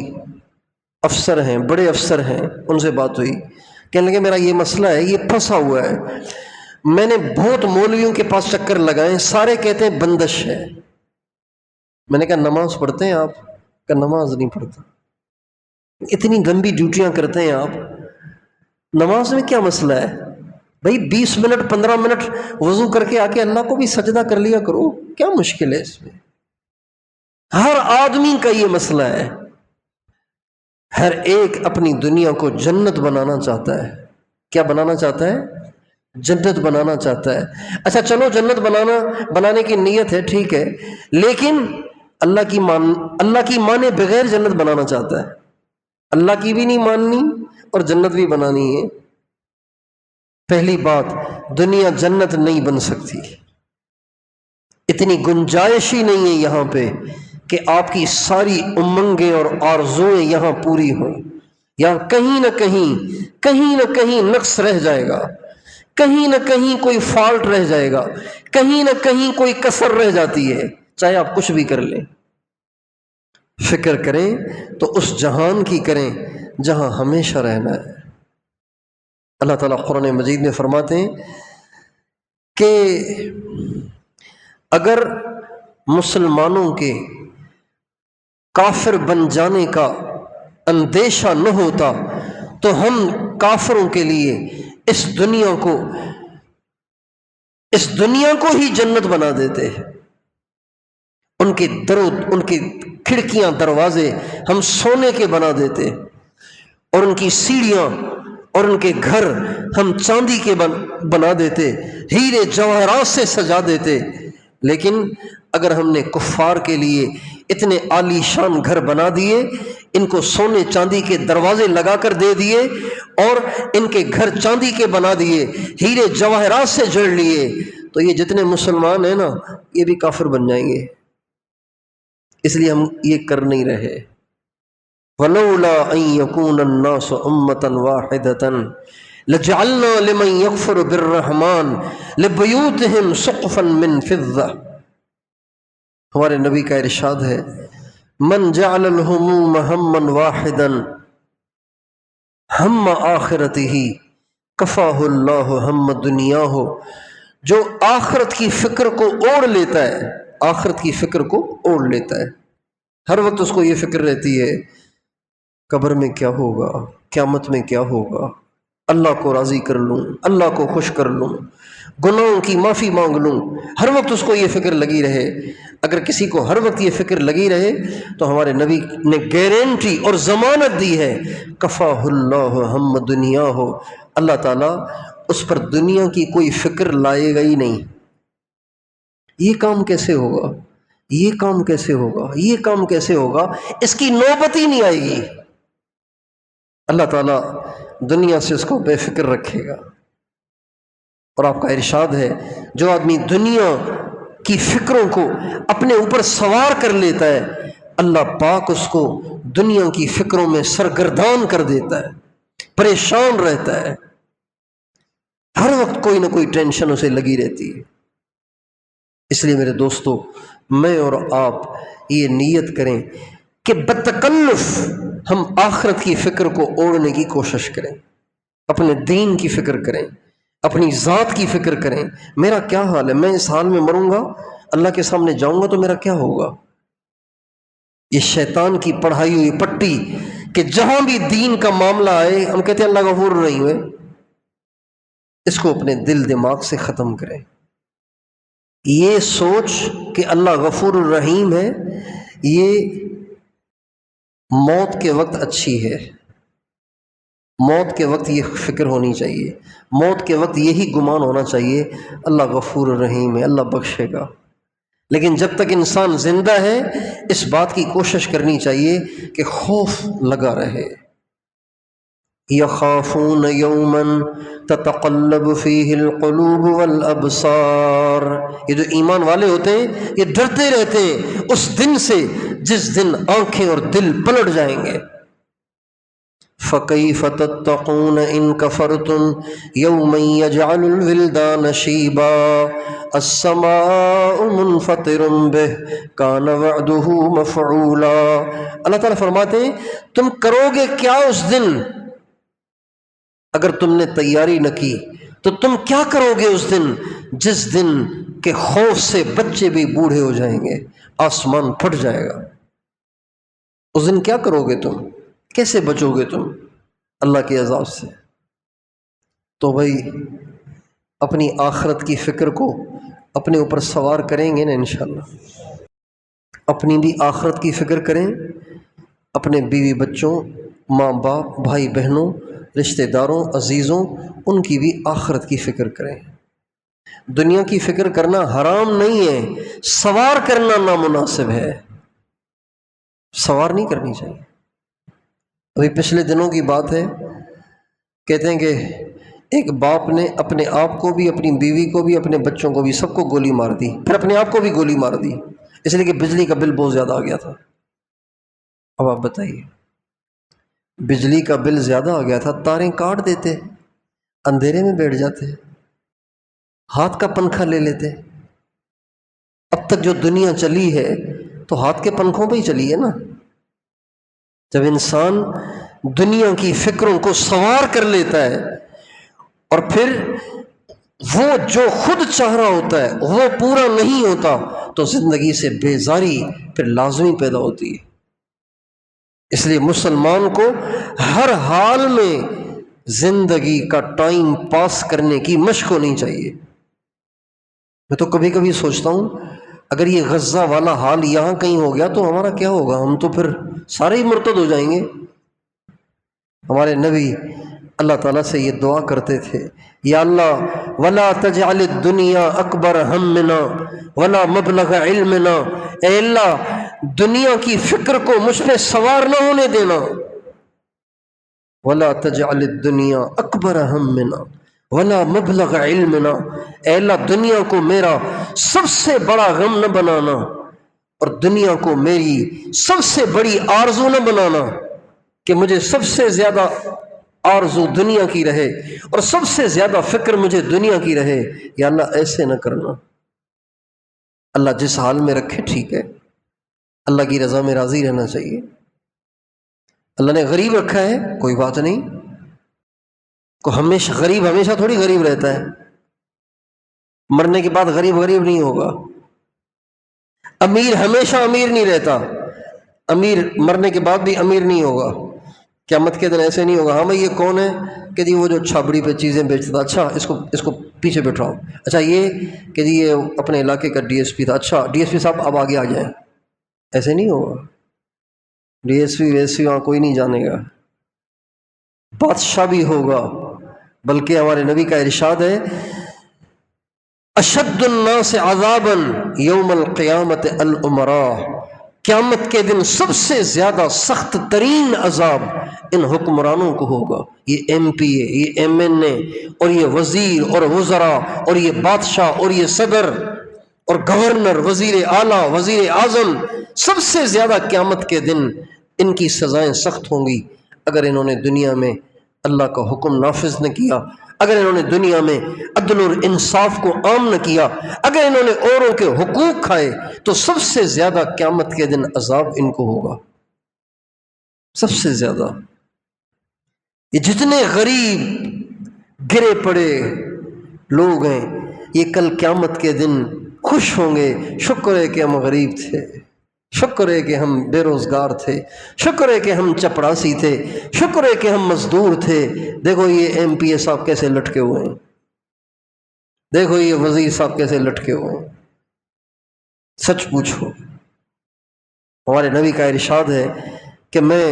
افسر ہیں، بڑے افسر ہیں، ان سے بات ہوئی، کہنے لگے میرا یہ مسئلہ ہے، یہ پھنسا ہوا ہے، میں نے بہت مولویوں کے پاس چکر لگائے، سارے کہتے ہیں بندش ہے۔ میں نے کہا نماز پڑھتے ہیں آپ؟ کہ نماز نہیں پڑھتا۔ اتنی گندی ڈیوٹیاں کرتے ہیں آپ، نماز میں کیا مسئلہ ہے بھائی؟ 20 منٹ 15 منٹ وضو کر کے آ کے اللہ کو بھی سجدہ کر لیا کرو، کیا مشکل ہے اس میں؟ ہر آدمی کا یہ مسئلہ ہے، ہر ایک اپنی دنیا کو جنت بنانا چاہتا ہے۔ کیا بنانا چاہتا ہے؟ جنت بنانا چاہتا ہے۔ اچھا چلو جنت بنانے کی نیت ہے، ٹھیک ہے، لیکن اللہ کی مانے بغیر جنت بنانا چاہتا ہے۔ اللہ کی بھی نہیں ماننی اور جنت بھی بنانی ہے۔ پہلی بات، دنیا جنت نہیں بن سکتی، اتنی گنجائش ہی نہیں ہے یہاں پہ کہ آپ کی ساری امنگیں اور آرزوئیں یہاں پوری ہوں. یہاں کہیں نہ کہیں نقص رہ جائے گا، کہیں نہ کہیں کوئی فالٹ رہ جائے گا، کہیں نہ کہیں کوئی کسر رہ جاتی ہے، چاہے آپ کچھ بھی کر لیں. فکر کریں تو اس جہان کی کریں جہاں ہمیشہ رہنا ہے. اللہ تعالیٰ قرآن مجید میں فرماتے ہیں کہ اگر مسلمانوں کے کافر بن جانے کا اندیشہ نہ ہوتا تو ہم کافروں کے لیے اس دنیا کو ہی جنت بنا دیتے. ان کی کھڑکیاں دروازے ہم سونے کے بنا دیتے، اور ان کی سیڑھیاں اور ان کے گھر ہم چاندی کے بنا دیتے، ہیرے جواہرات سے سجا دیتے. لیکن اگر ہم نے کفار کے لیے اتنے عالی شان گھر بنا دیے، ان کو سونے چاندی کے دروازے لگا کر دے دیے، اور ان کے گھر چاندی کے بنا دیے، ہیرے جواہرات سے جڑ لیے، تو یہ جتنے مسلمان ہیں نا یہ بھی کافر بن جائیں گے. اس لیے ہم یہ کر نہیں رہے. وَلَوْلَا أَن يَكُونَ النَّاسُ أُمَّةً وَاحِدَةً لَجَعَلْنَا لِمَن يَكْفُرُ بِالرَّحْمَٰنِ لِبُيُوتِهِمْ سُقُفًا مِّن فِضَّةٍ. ہمارے نبی کا ارشاد ہے، من جعل الہموم ہما واحدا ہم آخرتہ کفاہ اللہ ہم دنیاہ. جو آخرت کی فکر کو اوڑھ لیتا ہے، آخرت کی فکر کو اوڑھ لیتا ہے، ہر وقت اس کو یہ فکر رہتی ہے قبر میں کیا ہوگا، قیامت میں کیا ہوگا، اللہ کو راضی کر لوں، اللہ کو خوش کر لوں، گناہوں کی معافی مانگ لوں. ہر وقت اس کو یہ فکر لگی رہے. اگر کسی کو ہر وقت یہ فکر لگی رہے تو ہمارے نبی نے گارنٹی اور ضمانت دی ہے، کفاہ اللہ ہم دنیا ہو، اللہ تعالیٰ اس پر دنیا کی کوئی فکر لائے گا ہی نہیں. یہ کام کیسے ہوگا، یہ کام کیسے ہوگا، یہ کام کیسے ہوگا، اس کی نوبت ہی نہیں آئے گی. اللہ تعالیٰ دنیا سے اس کو بے فکر رکھے گا. اور آپ کا ارشاد ہے، جو آدمی دنیا کی فکروں کو اپنے اوپر سوار کر لیتا ہے، اللہ پاک اس کو دنیا کی فکروں میں سرگردان کر دیتا ہے، پریشان رہتا ہے، ہر وقت کوئی نہ کوئی ٹینشن اسے لگی رہتی ہے. اس لیے میرے دوستو، میں اور آپ یہ نیت کریں کہ بتکلف ہم آخرت کی فکر کو اوڑھنے کی کوشش کریں، اپنے دین کی فکر کریں، اپنی ذات کی فکر کریں. میرا کیا حال ہے، میں اس حال میں مروں گا، اللہ کے سامنے جاؤں گا تو میرا کیا ہوگا. یہ شیطان کی پڑھائی ہوئی پٹی کہ جہاں بھی دین کا معاملہ آئے ہم کہتے ہیں اللہ غفور رحیم ہے، اس کو اپنے دل دماغ سے ختم کریں. یہ سوچ کہ اللہ غفور الرحیم ہے، یہ موت کے وقت اچھی ہے. موت کے وقت یہ فکر ہونی چاہیے، موت کے وقت یہی گمان ہونا چاہیے اللہ غفور الرحیم ہے، اللہ بخشے گا. لیکن جب تک انسان زندہ ہے اس بات کی کوشش کرنی چاہیے کہ خوف لگا رہے. یخافون یوما تتقلب فیہ القلوب والابصار. یہ جو ایمان والے ہوتے ہیں یہ ڈرتے رہتے ہیں اس دن سے جس دن آنکھیں اور دل پلٹ جائیں گے. فَكَيْفَ تَتَّقُونَ إِن كَفَرْتُمْ يَوْمًا يَجْعَلُ الْوِلْدَانَ شِيبًا السَّمَاءُ مُنْفَطِرٌ بِهِ كَانَ وَعْدُهُ مَفْعُولًا. اللہ تعالیٰ فرماتے ہیں تم کرو گے کیا اس دن، اگر تم نے تیاری نہ کی تو تم کیا کرو گے اس دن جس دن کے خوف سے بچے بھی بوڑھے ہو جائیں گے، آسمان پھٹ جائے گا. اس دن کیا کرو گے تم، کیسے بچو گے تم اللہ کے عذاب سے. تو بھائی اپنی آخرت کی فکر کو اپنے اوپر سوار کریں گے نا انشاءاللہ. اپنی بھی آخرت کی فکر کریں، اپنے بیوی بچوں، ماں باپ، بھائی بہنوں، رشتہ داروں، عزیزوں، ان کی بھی آخرت کی فکر کریں. دنیا کی فکر کرنا حرام نہیں ہے، سوار کرنا نامناسب ہے، سوار نہیں کرنی چاہیے. ابھی پچھلے دنوں کی بات ہے، کہتے ہیں کہ ایک باپ نے اپنے آپ کو بھی، اپنی بیوی کو بھی، اپنے بچوں کو بھی، سب کو گولی مار دی، پھر اپنے آپ کو بھی گولی مار دی، اس لیے کہ بجلی کا بل بہت زیادہ آ گیا تھا۔ اب آپ بتائیے، بجلی کا بل زیادہ آ گیا تھا، تاریں کاٹ دیتے، اندھیرے میں بیٹھ جاتے، ہاتھ کا پنکھا لے لیتے۔ اب تک جو دنیا چلی ہے تو ہاتھ کے پنکھوں پہ ہی چلی ہے نا۔ جب انسان دنیا کی فکروں کو سوار کر لیتا ہے اور پھر وہ جو خود چاہ رہا ہوتا ہے وہ پورا نہیں ہوتا تو زندگی سے بیزاری پھر لازمی پیدا ہوتی ہے۔ اس لیے مسلمان کو ہر حال میں زندگی کا ٹائم پاس کرنے کی مشق ہونی چاہیے۔ میں تو کبھی کبھی سوچتا ہوں اگر یہ غزہ والا حال یہاں کہیں ہو گیا تو ہمارا کیا ہوگا؟ ہم تو پھر سارے ہی مرتد ہو جائیں گے۔ ہمارے نبی اللہ تعالیٰ سے یہ دعا کرتے تھے، یا اللہ ولا تجعل الدنیا اکبر ہمنا ولا مبلغ علمنا، اے اللہ دنیا کی فکر کو مجھ پہ سوار نہ ہونے دینا۔ ولا تجعل الدنیا اکبر ہمنا ولا مبلغ علمنا، اے اللہ دنیا کو میرا سب سے بڑا غم نہ بنانا اور دنیا کو میری سب سے بڑی آرزو نہ بنانا کہ مجھے سب سے زیادہ آرزو دنیا کی رہے اور سب سے زیادہ فکر مجھے دنیا کی رہے۔ یا اللہ ایسے نہ کرنا۔ اللہ جس حال میں رکھے ٹھیک ہے، اللہ کی رضا میں راضی رہنا چاہیے۔ اللہ نے غریب رکھا ہے کوئی بات نہیں، کو ہمیشہ غریب ہمیشہ تھوڑی غریب رہتا ہے، مرنے کے بعد غریب نہیں ہوگا۔ امیر ہمیشہ امیر نہیں رہتا، امیر مرنے کے بعد بھی امیر نہیں ہوگا۔ قیامت کے دن ایسے نہیں ہوگا، ہاں بھائی یہ کون ہے کہ جی وہ جو چھابڑی پہ چیزیں بیچتا تھا، اچھا اس کو پیچھے بٹھاؤ، اچھا یہ کہ جی یہ اپنے علاقے کا ڈی ایس پی تھا، اچھا ڈی ایس پی صاحب اب آگے آ جائیں۔ ایسے نہیں ہوگا، ڈی ایس پی وہاں کوئی نہیں جانے گا، بادشاہ بھی ہوگا۔ بلکہ ہمارے نبی کا ارشاد ہے اشد الناس عذابا یوم القیامت الامراء، قیامت کے دن سب سے زیادہ سخت ترین عذاب ان حکمرانوں کو ہوگا۔ یہ ایم پی اے، یہ ایم این اے اور یہ وزیر اور وزراء اور یہ بادشاہ اور یہ صدر اور گورنر، وزیر اعلیٰ، وزیر اعظم، سب سے زیادہ قیامت کے دن ان کی سزائیں سخت ہوں گی اگر انہوں نے دنیا میں اللہ کا حکم نافذ نہ کیا، اگر انہوں نے دنیا میں عدل اور انصاف کو عام نہ کیا، اگر انہوں نے اوروں کے حقوق کھائے تو سب سے زیادہ قیامت کے دن عذاب ان کو ہوگا، سب سے زیادہ۔ یہ جتنے غریب گرے پڑے لوگ ہیں یہ کل قیامت کے دن خوش ہوں گے، شکر ہے کہ ہم غریب تھے، شکر ہے کہ ہم بے روزگار تھے، شکر ہے کہ ہم چپڑاسی تھے، شکر ہے کہ ہم مزدور تھے۔ دیکھو یہ ایم پی اے صاحب کیسے لٹکے ہوئے ہیں، دیکھو یہ وزیر صاحب کیسے لٹکے ہوئے ہیں۔ سچ پوچھو، ہمارے نبی کا ارشاد ہے کہ میں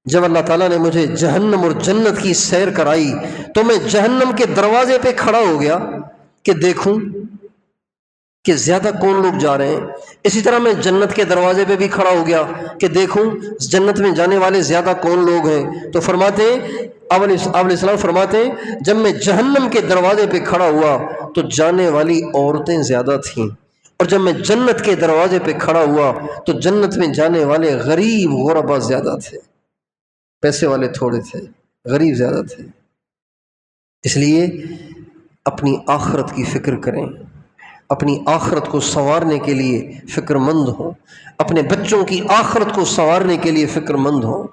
جب اللہ تعالیٰ نے مجھے جہنم اور جنت کی سیر کرائی تو میں جہنم کے دروازے پہ کھڑا ہو گیا کہ دیکھوں کہ زیادہ کون لوگ جا رہے ہیں، اسی طرح میں جنت کے دروازے پہ بھی کھڑا ہو گیا کہ دیکھوں جنت میں جانے والے زیادہ کون لوگ ہیں۔ تو فرماتے ہیں آپ علیہ السلام فرماتے ہیں جب میں جہنم کے دروازے پہ کھڑا ہوا تو جانے والی عورتیں زیادہ تھیں، اور جب میں جنت کے دروازے پہ کھڑا ہوا تو جنت میں جانے والے غریب غربا زیادہ تھے، پیسے والے تھوڑے تھے، غریب زیادہ تھے۔ اس لیے اپنی آخرت کی فکر کریں، اپنی آخرت کو سنوارنے کے لیے فکر مند ہوں، اپنے بچوں کی آخرت کو سنوارنے کے لیے فکر مند ہوں،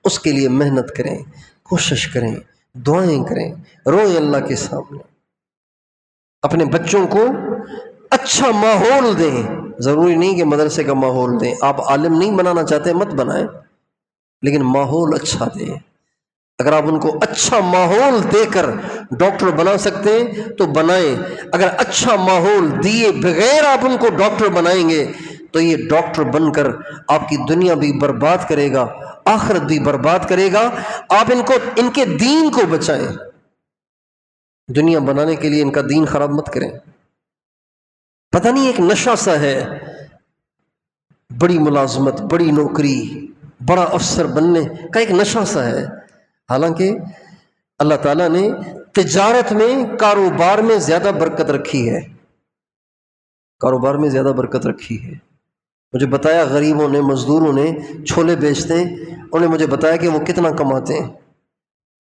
اس کے لیے محنت کریں، کوشش کریں، دعائیں کریں، روئیں اللہ کے سامنے، اپنے بچوں کو اچھا ماحول دیں۔ ضروری نہیں کہ مدرسے کا ماحول دیں، آپ عالم نہیں بنانا چاہتے مت بنائیں، لیکن ماحول اچھا دیں۔ اگر آپ ان کو اچھا ماحول دے کر ڈاکٹر بنا سکتے ہیں تو بنائیں، اگر اچھا ماحول دیے بغیر آپ ان کو ڈاکٹر بنائیں گے تو یہ ڈاکٹر بن کر آپ کی دنیا بھی برباد کرے گا، آخرت بھی برباد کرے گا۔ آپ ان کے دین کو بچائیں، دنیا بنانے کے لیے ان کا دین خراب مت کریں۔ پتہ نہیں ایک نشہ سا ہے، بڑی ملازمت، بڑی نوکری، بڑا افسر بننے کا ایک نشہ سا ہے، حالانکہ اللہ تعالیٰ نے تجارت میں، کاروبار میں زیادہ برکت رکھی ہے، کاروبار میں زیادہ برکت رکھی ہے۔ مجھے بتایا غریبوں نے، مزدوروں نے، چھولے بیچتے ہیں، انہوں نے مجھے بتایا کہ وہ کتنا کماتے ہیں،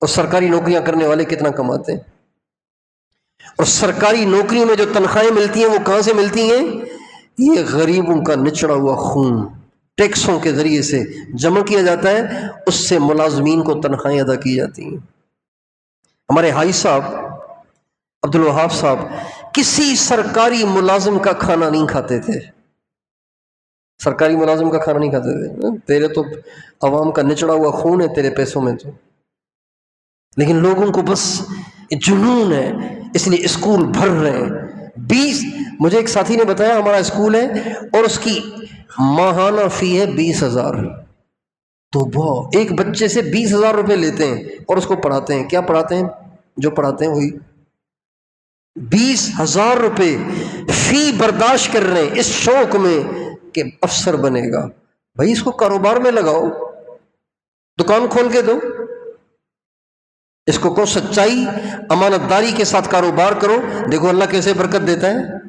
اور سرکاری نوکریاں کرنے والے کتنا کماتے ہیں، اور سرکاری نوکریوں میں جو تنخواہیں ملتی ہیں وہ کہاں سے ملتی ہیں؟ یہ غریبوں کا نچڑا ہوا خون ٹیکسوں کے ذریعے سے جمع کیا جاتا ہے، اس سے ملازمین کو تنخواہیں ادا کی جاتی ہیں۔ ہمارے حاجی صاحب عبد الوہاب صاحب کسی سرکاری ملازم کا کھانا نہیں کھاتے تھے، سرکاری ملازم کا کھانا نہیں کھاتے تھے، تیرے تو عوام کا نچڑا ہوا خون ہے تیرے پیسوں میں تو، لیکن لوگوں کو بس جنون ہے، اس لیے اسکول بھر رہے ہیں۔ مجھے ایک ساتھی نے بتایا ہمارا اسکول ہے اور اس کی ماہانہ فی ہے 20,000، تو وہ ایک بچے سے 20,000 روپے لیتے ہیں اور اس کو پڑھاتے ہیں۔ کیا پڑھاتے ہیں؟ جو پڑھاتے ہیں وہی 20,000 روپے فی برداشت کر رہے ہیں اس شوق میں کہ افسر بنے گا۔ بھائی اس کو کاروبار میں لگاؤ، دکان کھول کے دو، اس کو کہو سچائی امانت داری کے ساتھ کاروبار کرو، دیکھو اللہ کیسے برکت دیتا ہے۔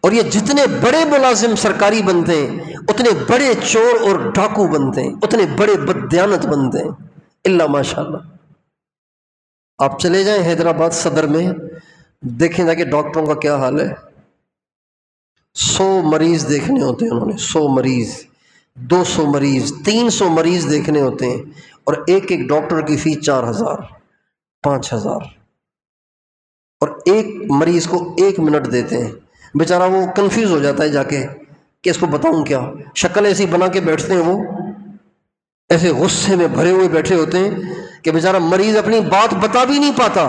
اور یہ جتنے بڑے ملازم سرکاری بنتے ہیں اتنے بڑے چور اور ڈاکو بنتے ہیں، اتنے بڑے بددیانت بنتے ہیں، اللہ ماشاء اللہ۔ آپ چلے جائیں حیدرآباد صدر میں، دیکھیں جا کہ ڈاکٹروں کا کیا حال ہے۔ 100 مریض دیکھنے ہوتے ہیں انہوں نے، 100 مریض، 200 مریض، 300 مریض دیکھنے ہوتے ہیں، اور ایک ایک ڈاکٹر کی فیس 4,000 5,000، اور ایک مریض کو 1 منٹ دیتے ہیں۔ بیچارہ وہ کنفیوز ہو جاتا ہے جا کے کہ اس کو بتاؤں کیا، شکل ایسی بنا کے بیٹھتے ہیں، وہ ایسے غصے میں بھرے ہوئے بیٹھے ہوتے ہیں کہ بیچارہ مریض اپنی بات بتا بھی نہیں پاتا۔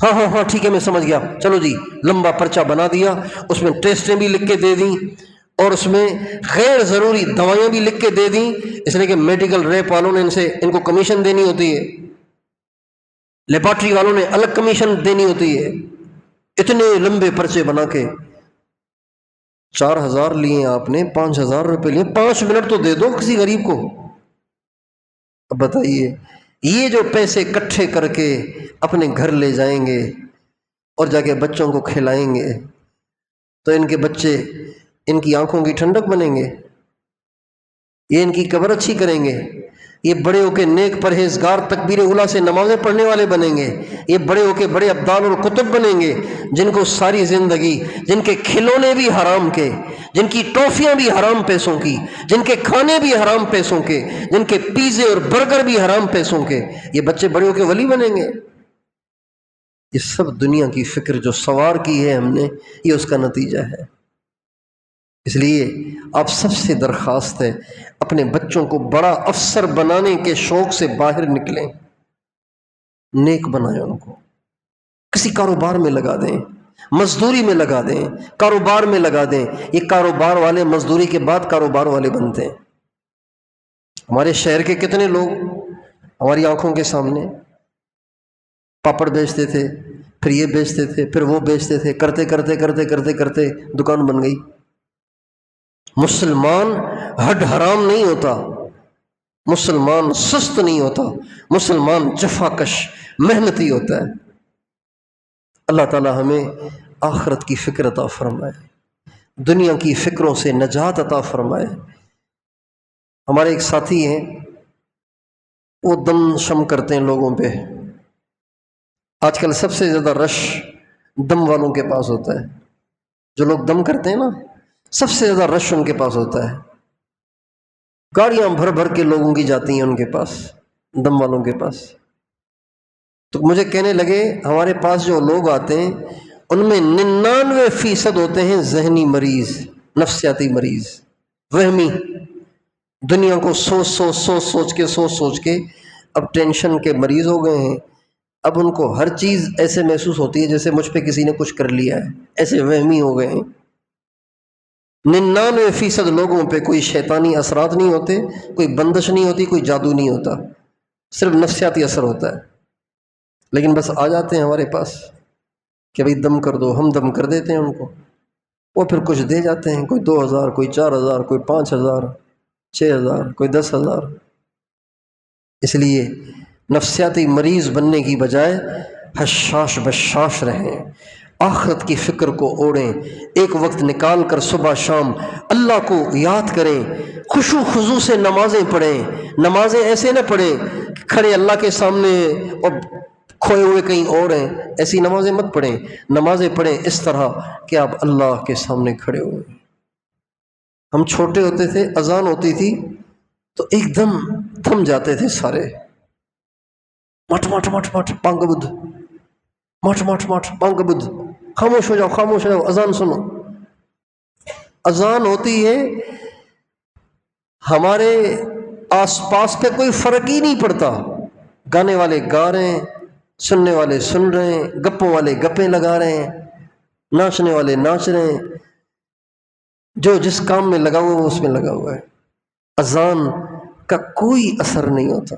ہاں ہاں ہاں ٹھیک ہے میں سمجھ گیا، چلو جی، لمبا پرچہ بنا دیا، اس میں ٹیسٹیں بھی لکھ کے دے دیں اور اس میں غیر ضروری دوائیاں بھی لکھ کے دے دیں، اس لیے کہ میڈیکل ریپ والوں نے ان کو کمیشن دینی ہوتی ہے، لیبارٹری والوں نے الگ کمیشن دینی ہوتی ہے۔ اتنے لمبے پرچے بنا کے 4,000 لیے آپ نے، 5,000 روپے لیے، 5 منٹ تو دے دو کسی غریب کو۔ اب بتائیے یہ جو پیسے اکٹھے کر کے اپنے گھر لے جائیں گے اور جا کے بچوں کو کھلائیں گے تو ان کے بچے ان کی آنکھوں کی ٹھنڈک بنیں گے، یہ ان کی قبر اچھی کریں گے، یہ بڑے ہو کے نیک پرہیزگار تکبیر اولیٰ سے نمازیں پڑھنے والے بنیں گے، یہ بڑے ہو کے بڑے ابدال اور کتب بنیں گے، جن کو ساری زندگی، جن کے کھلونے بھی حرام کے، جن کی ٹافیاں بھی حرام پیسوں کی، جن کے کھانے بھی حرام پیسوں کے، جن کے پیزے اور برگر بھی حرام پیسوں کے، یہ بچے بڑے ہو کے ولی بنیں گے۔ یہ سب دنیا کی فکر جو سوار کی ہے ہم نے، یہ اس کا نتیجہ ہے۔ اس لیے آپ سب سے درخواست ہے اپنے بچوں کو بڑا افسر بنانے کے شوق سے باہر نکلیں، نیک بنائیں، ان کو کسی کاروبار میں لگا دیں، مزدوری میں لگا دیں، کاروبار میں لگا دیں۔ یہ کاروبار والے مزدوری کے بعد کاروبار والے بنتے ہیں۔ ہمارے شہر کے کتنے لوگ ہماری آنکھوں کے سامنے پاپڑ بیچتے تھے، پھر یہ بیچتے تھے، پھر وہ بیچتے تھے، کرتے کرتے کرتے کرتے کرتے دکان بن گئی۔ مسلمان ہڈ حرام نہیں ہوتا، مسلمان سست نہیں ہوتا، مسلمان جفا کش محنتی ہوتا ہے۔ اللہ تعالی ہمیں آخرت کی فکر عطا فرمائے، دنیا کی فکروں سے نجات عطا فرمائے۔ ہمارے ایک ساتھی ہیں، وہ دم شم کرتے ہیں لوگوں پہ۔ آج کل سب سے زیادہ رش دم والوں کے پاس ہوتا ہے، جو لوگ دم کرتے ہیں نا، سب سے زیادہ رش ان کے پاس ہوتا ہے، گاڑیاں بھر بھر کے لوگوں کی جاتی ہیں ان کے پاس، دم والوں کے پاس۔ تو مجھے کہنے لگے ہمارے پاس جو لوگ آتے ہیں ان میں 99% ہوتے ہیں ذہنی مریض، نفسیاتی مریض، وہمی، دنیا کو سوچ کے اب ٹینشن کے مریض ہو گئے ہیں۔ اب ان کو ہر چیز ایسے محسوس ہوتی ہے جیسے مجھ پہ کسی نے کچھ کر لیا ہے، ایسے وہمی ہو گئے ہیں۔ 99% لوگوں پہ کوئی شیطانی اثرات نہیں ہوتے، کوئی بندش نہیں ہوتی، کوئی جادو نہیں ہوتا، صرف نفسیاتی اثر ہوتا ہے۔ لیکن بس آ جاتے ہیں ہمارے پاس کہ بھائی دم کر دو، ہم دم کر دیتے ہیں ان کو، وہ پھر کچھ دے جاتے ہیں، کوئی 2,000، کوئی 4,000، کوئی 5,000، 6,000، کوئی 10,000۔ اس لیے نفسیاتی مریض بننے کی بجائے حشاش بشاش رہیں، آخرت کی فکر کو اوڑھیں، ایک وقت نکال کر صبح شام اللہ کو یاد کریں، خشوع خضوع سے نمازیں پڑھیں۔ نمازیں ایسے نہ پڑھیں کہ کھڑے اللہ کے سامنے اور کھوئے ہوئے کہیں اور ہیں، ایسی نمازیں مت پڑھیں۔ نمازیں پڑھیں اس طرح کہ آپ اللہ کے سامنے کھڑے ہوئے۔ ہم چھوٹے ہوتے تھے، اذان ہوتی تھی تو ایک دم تھم جاتے تھے سارے، مٹ مٹ مٹ مٹ پانگ بدھ، مٹ مٹ مٹ پانگ بدھ، خاموش ہو جاؤ خاموش ہو جاؤ، اذان سنو۔ اذان ہوتی ہے، ہمارے آس پاس پہ کوئی فرق ہی نہیں پڑتا، گانے والے گا رہے ہیں، سننے والے سن رہے ہیں، گپوں والے گپیں لگا رہے ہیں، ناچنے والے ناچ رہے ہیں، جو جس کام میں لگا ہوا ہے وہ اس میں لگا ہوا ہے۔ اذان کا کوئی اثر نہیں ہوتا۔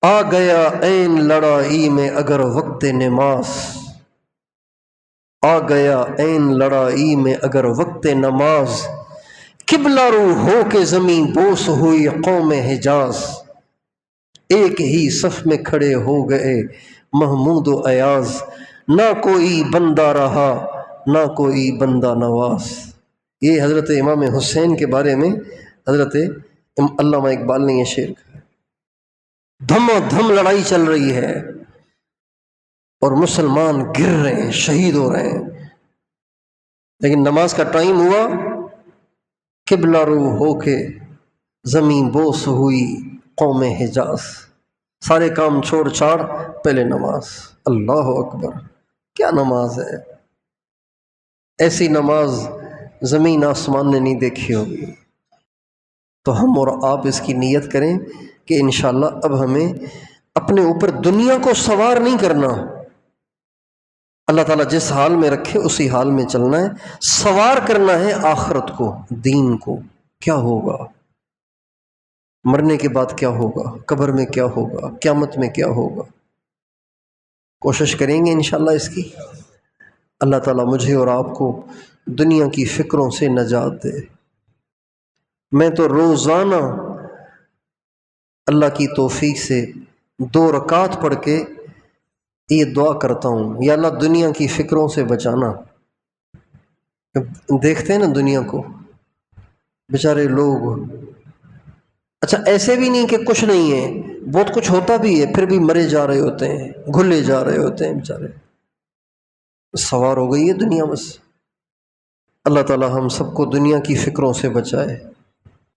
آ گیا عین لڑائی میں اگر وقت نماز، آ گیا عین لڑائی میں اگر وقت نماز، قبلہ رو ہو کے زمین بوس ہوئی قوم حجاز، ایک ہی صف میں کھڑے ہو گئے محمود و ایاز، نہ کوئی بندہ رہا نہ کوئی بندہ نواز۔ یہ حضرت امام حسین کے بارے میں حضرت علامہ اقبال نے یہ شعر کہا۔ دھم دھم لڑائی چل رہی ہے اور مسلمان گر رہے ہیں، شہید ہو رہے ہیں، لیکن نماز کا ٹائم ہوا، قبلہ رو ہو کے زمین بوس ہوئی قوم حجاز، سارے کام چھوڑ چھاڑ پہلے نماز۔ اللہ اکبر، کیا نماز ہے! ایسی نماز زمین آسمان نے نہیں دیکھی ہوگی۔ تو ہم اور آپ اس کی نیت کریں کہ انشاءاللہ اب ہمیں اپنے اوپر دنیا کو سوار نہیں کرنا، اللہ تعالیٰ جس حال میں رکھے اسی حال میں چلنا ہے، سوار کرنا ہے آخرت کو، دین کو۔ کیا ہوگا، مرنے کے بعد کیا ہوگا، قبر میں کیا ہوگا، قیامت میں کیا ہوگا، کوشش کریں گے انشاءاللہ اس کی۔ اللہ تعالیٰ مجھے اور آپ کو دنیا کی فکروں سے نجات دے۔ میں تو روزانہ اللہ کی توفیق سے 2 رکعت پڑھ کے یہ دعا کرتا ہوں، یا اللہ دنیا کی فکروں سے بچانا۔ دیکھتے ہیں نا دنیا کو، بیچارے لوگ، اچھا ایسے بھی نہیں کہ کچھ نہیں ہے، بہت کچھ ہوتا بھی ہے، پھر بھی مرے جا رہے ہوتے ہیں، گھلے جا رہے ہوتے ہیں بیچارے۔ سوار ہو گئی ہے دنیا بس۔ اللہ تعالیٰ ہم سب کو دنیا کی فکروں سے بچائے۔